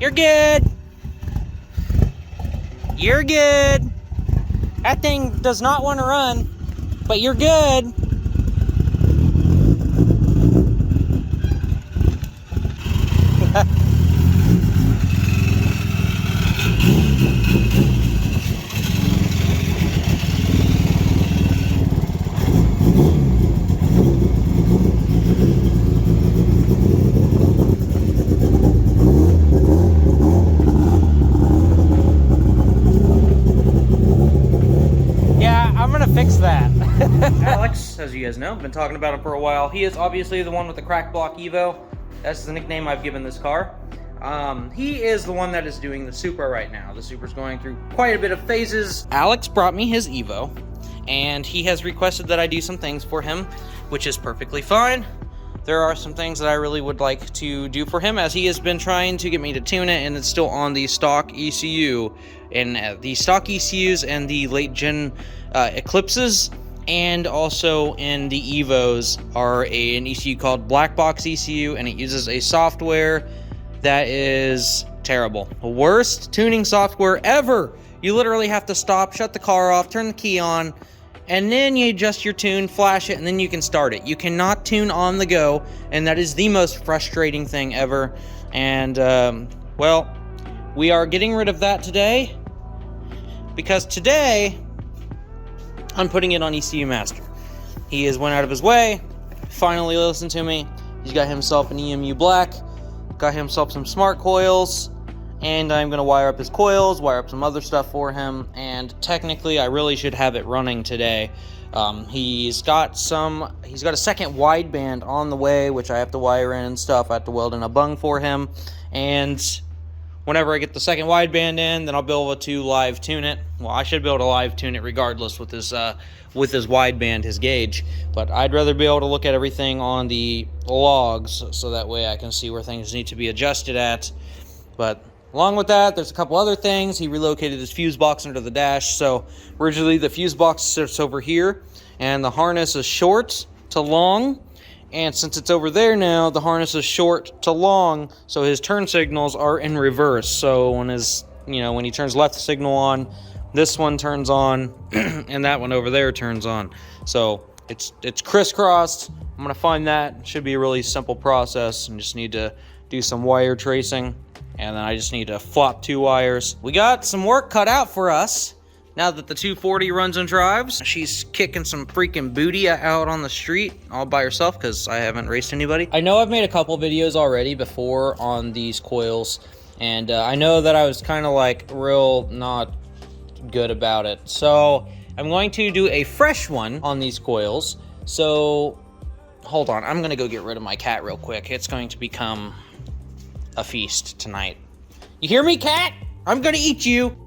You're good. You're good. That thing does not want to run, but you're good. Fix that. Alex, as you guys know, I've been talking about him for a while. He is obviously the one with the crack block Evo. That's the nickname I've given this car. He is the one that is doing the Supra right now. The Supra's going through quite a bit of phases. Alex brought me his Evo, and he has requested that I do some things for him, which is perfectly fine. There are some things that I really would like to do for him, as he has been trying to get me to tune it, and it's still on the stock ECU. And the stock ECUs and the late gen Eclipses, and also in the Evos, are an ECU called Black Box ECU, and it uses a software that is terrible. The worst tuning software ever. You literally have to stop, shut the car off, turn the key on, and then you adjust your tune, flash it, and then you can start it. You cannot tune on the go, and that is the most frustrating thing ever. And, well, we are getting rid of that today, because today I'm putting it on ecumaster. He has went out of his way, finally listened to me. He's got himself an EMU black, got himself some smart coils, and I'm gonna wire up his coils, wire up some other stuff for him, and technically I really should have it running today. He's got a second wideband on the way, which I have to wire in and stuff. I have to weld in a bung for him, and whenever I get the second wideband in, then I'll be able to live tune it. Well, I should be able to live tune it regardless with his wideband, his gauge. But I'd rather be able to look at everything on the logs, so that way I can see where things need to be adjusted at. But along with that, there's a couple other things. He relocated his fuse box under the dash. So originally the fuse box sits over here, and the harness is short to long. And since it's over there now, the harness is short to long, so his turn signals are in reverse. So when when he turns left signal on, this one turns on, and that one over there turns on. So it's crisscrossed. I'm gonna find that. It should be a really simple process, and just need to do some wire tracing, and then I just need to flop 2 wires. We got some work cut out for us. Now that the 240 runs and drives, she's kicking some freaking booty out on the street all by herself, because I haven't raced anybody. I know I've made a couple videos already before on these coils, and I know that I was kind of like real not good about it. So I'm going to do a fresh one on these coils. So hold on, I'm gonna go get rid of my cat real quick. It's going to become a feast tonight. You hear me, cat? I'm gonna eat you.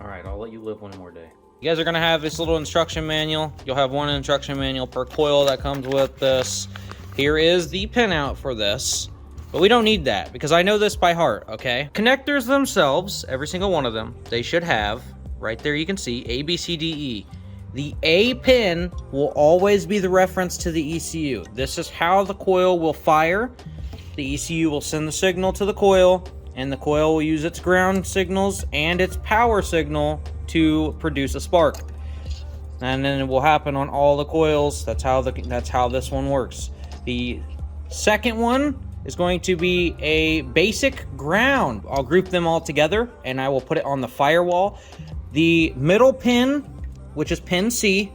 Alright, I'll let you live one more day. You guys are gonna have this little instruction manual. You'll have one instruction manual per coil that comes with this. Here is the pinout for this, but we don't need that because I know this by heart, okay? Connectors themselves, every single one of them, they should have, right there you can see, A, B, C, D, E. The A pin will always be the reference to the ECU. This is how the coil will fire. The ECU will send the signal to the coil, and the coil will use its ground signals and its power signal to produce a spark. And then it will happen on all the coils. That's how this one works. The second one is going to be a basic ground. I'll group them all together and I will put it on the firewall. The middle pin, which is pin C,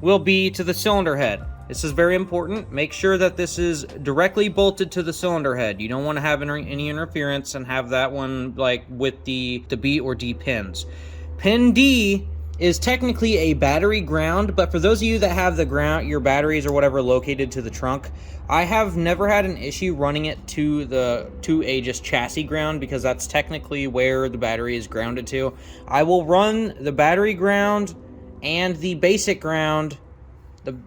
will be to the cylinder head. This is very important. Make sure that this is directly bolted to the cylinder head. You don't want to have any interference and have that one like with the B or D pins. Pin D is technically a battery ground, but for those of you that have your batteries or whatever located to the trunk, I have never had an issue running it to a just chassis ground, because that's technically where the battery is grounded to. I will run the battery ground and the basic ground,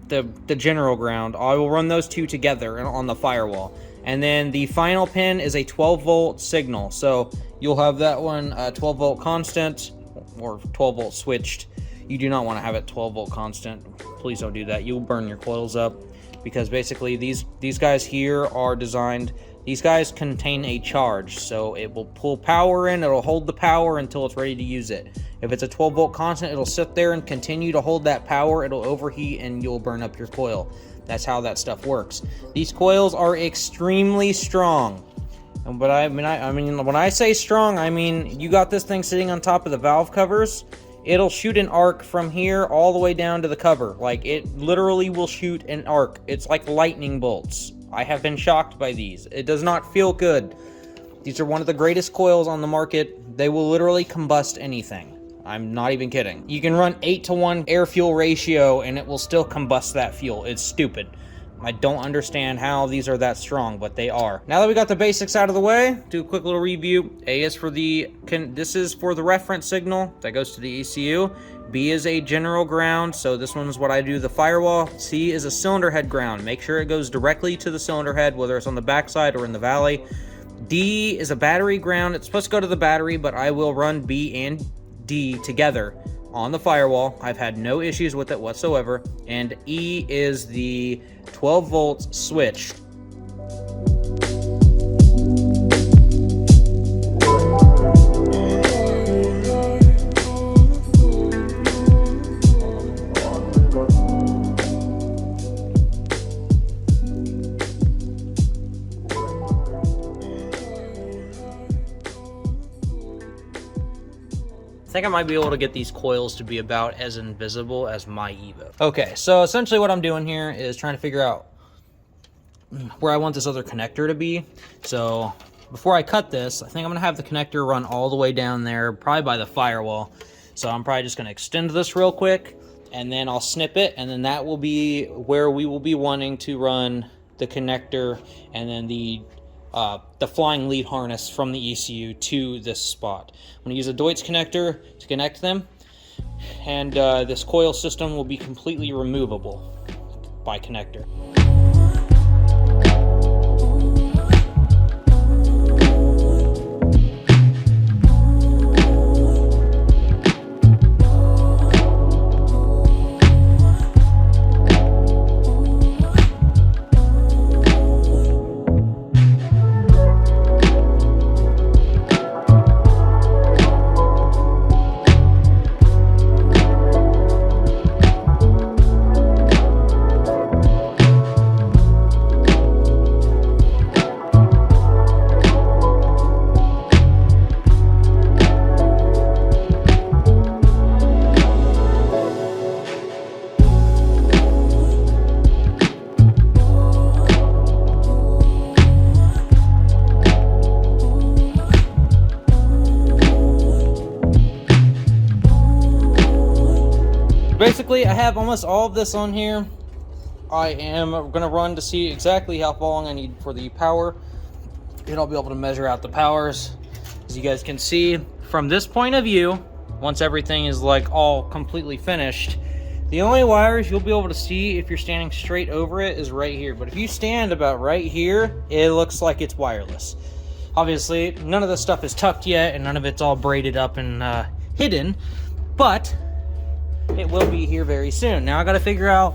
the general ground. I will run those two together on the firewall. And then the final pin is a 12 volt signal. So you'll have that one 12 volt constant or 12 volt switched. You do not want to have it 12 volt constant. Please don't do that. You'll burn your coils up, because basically these guys here are designed These guys contain a charge, so it will pull power in, it'll hold the power until it's ready to use it. If it's a 12 volt constant, it'll sit there and continue to hold that power, it'll overheat and you'll burn up your coil. That's how that stuff works. These coils are extremely strong. But I mean, when I say strong, I mean, you got this thing sitting on top of the valve covers, it'll shoot an arc from here all the way down to the cover. Like, it literally will shoot an arc. It's like lightning bolts. I have been shocked by these. It does not feel good. These are one of the greatest coils on the market. They will literally combust anything. I'm not even kidding. You can run 8-to-1 air-fuel ratio and it will still combust that fuel. It's stupid. I don't understand how these are that strong, but they are. Now that we got the basics out of the way, do a quick little review. A is for this is for the reference signal that goes to the ECU. B is a general ground, so this one is what I do the firewall. C is a cylinder head ground. Make sure it goes directly to the cylinder head, whether it's on the backside or in the valley. D is a battery ground. It's supposed to go to the battery, but I will run B and D together on the firewall. I've had no issues with it whatsoever. And E is the 12 volt switch. I think I might be able to get these coils to be about as invisible as my Evo. Okay, so essentially what I'm doing here is trying to figure out where I want this other connector to be. So before I cut this, I think I'm gonna have the connector run all the way down there, probably by the firewall. So I'm probably just gonna extend this real quick, and then I'll snip it, and then that will be where we will be wanting to run the connector and then the flying lead harness from the ECU to this spot. I'm going to use a Deutz connector to connect them, and this coil system will be completely removable by connector. Basically, I have almost all of this on here. I am going to run to see exactly how long I need for the power, and I'll be able to measure out the powers. As you guys can see, from this point of view, once everything is like all completely finished, the only wires you'll be able to see if you're standing straight over it is right here. But if you stand about right here, it looks like it's wireless. Obviously, none of this stuff is tucked yet, and none of it's all braided up and hidden, but it will be here very soon. Now I got to figure out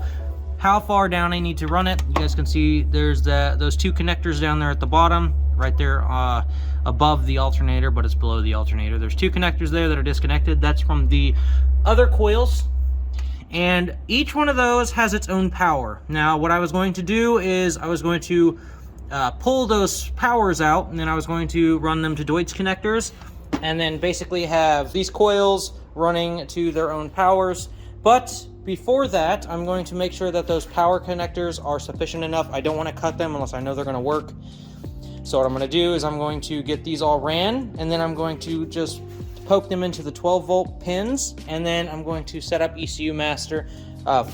how far down I need to run it. You guys can see there's those two connectors down there at the bottom, right there above the alternator, but it's below the alternator. There's two connectors there that are disconnected. That's from the other coils, and each one of those has its own power. Now what I was going to do is I was going to pull those powers out, and then I was going to run them to Deutz connectors, and then basically have these coils running to their own powers. But before that, I'm going to make sure that those power connectors are sufficient enough. I don't want to cut them unless I know they're going to work. So what I'm going to do is I'm going to get these all ran, and then I'm going to just poke them into the 12 volt pins, and then I'm going to set up ECU master,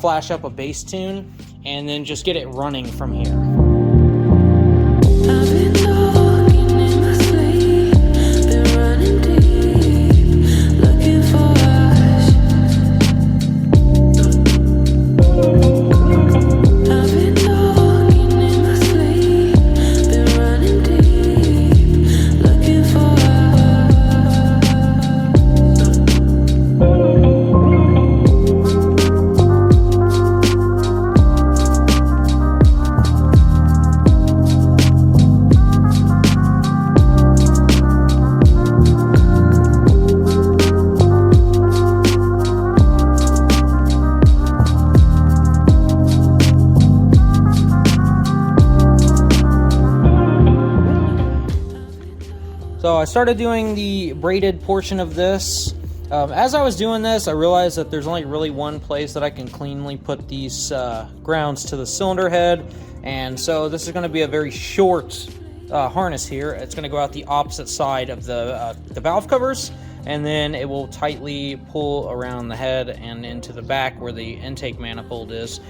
flash up a bass tune, and then just get it running from here. So I started doing the braided portion of this. As I was doing this, I realized that there's only really one place that I can cleanly put these grounds to the cylinder head, and so this is going to be a very short harness here. It's going to go out the opposite side of the valve covers, and then it will tightly pull around the head and into the back where the intake manifold is.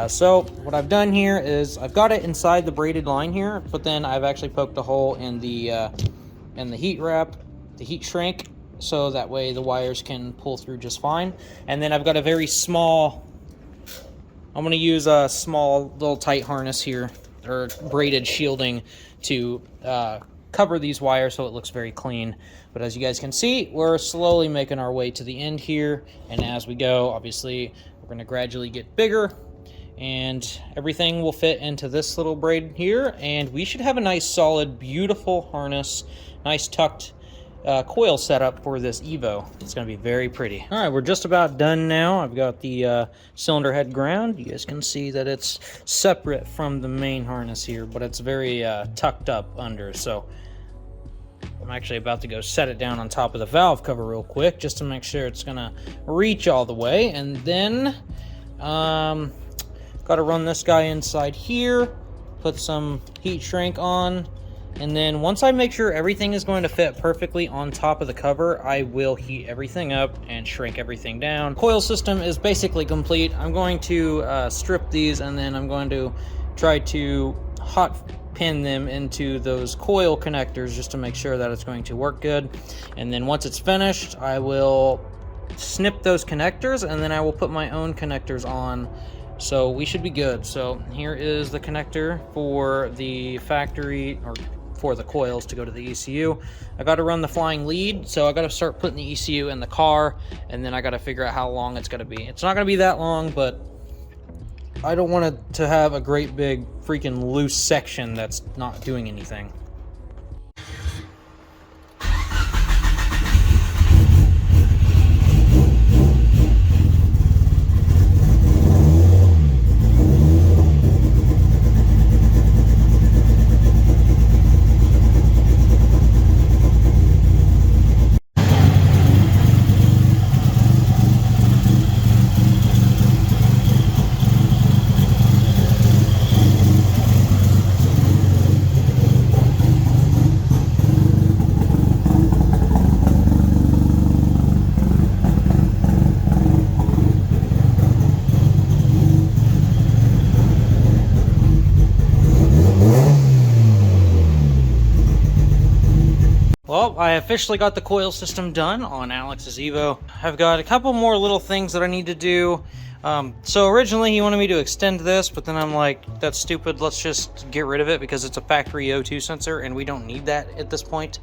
So what I've done here is I've got it inside the braided line here, but then I've actually poked a hole in the heat wrap, the heat shrink, so that way the wires can pull through just fine. And then I've got a very small, I'm going to use a small little tight harness here, or braided shielding, to cover these wires so it looks very clean. But as you guys can see, we're slowly making our way to the end here, and as we go, obviously we're going to gradually get bigger, and everything will fit into this little braid here, and we should have a nice solid beautiful harness, nice tucked coil setup for this Evo. It's going to be very pretty. All right, we're just about done now. I've got the cylinder head ground. You guys can see that it's separate from the main harness here, but it's very tucked up under. So I'm actually about to go set it down on top of the valve cover real quick just to make sure it's going to reach all the way. And then got to run this guy inside here, put some heat shrink on. And then once I make sure everything is going to fit perfectly on top of the cover, I will heat everything up and shrink everything down. Coil system is basically complete. I'm going to strip these, and then I'm going to try to hot pin them into those coil connectors just to make sure that it's going to work good. And then once it's finished, I will snip those connectors, and then I will put my own connectors on. So we should be good. So here is the connector for the factory, or for the coils to go to the ECU. I got to run the flying lead, so I got to start putting the ECU in the car, and then I got to figure out how long it's going to be. It's not going to be that long, but I don't want it to have a great big freaking loose section that's not doing anything. Well, I officially got the coil system done on Alex's Evo. I've got a couple more little things that I need to do. So originally he wanted me to extend this, but then I'm like, that's stupid. Let's just get rid of it because it's a factory O2 sensor and we don't need that at this point.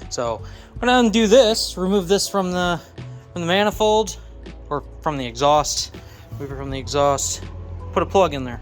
So I'm gonna undo this, remove this from the manifold, or from the exhaust, move it from the exhaust, put a plug in there.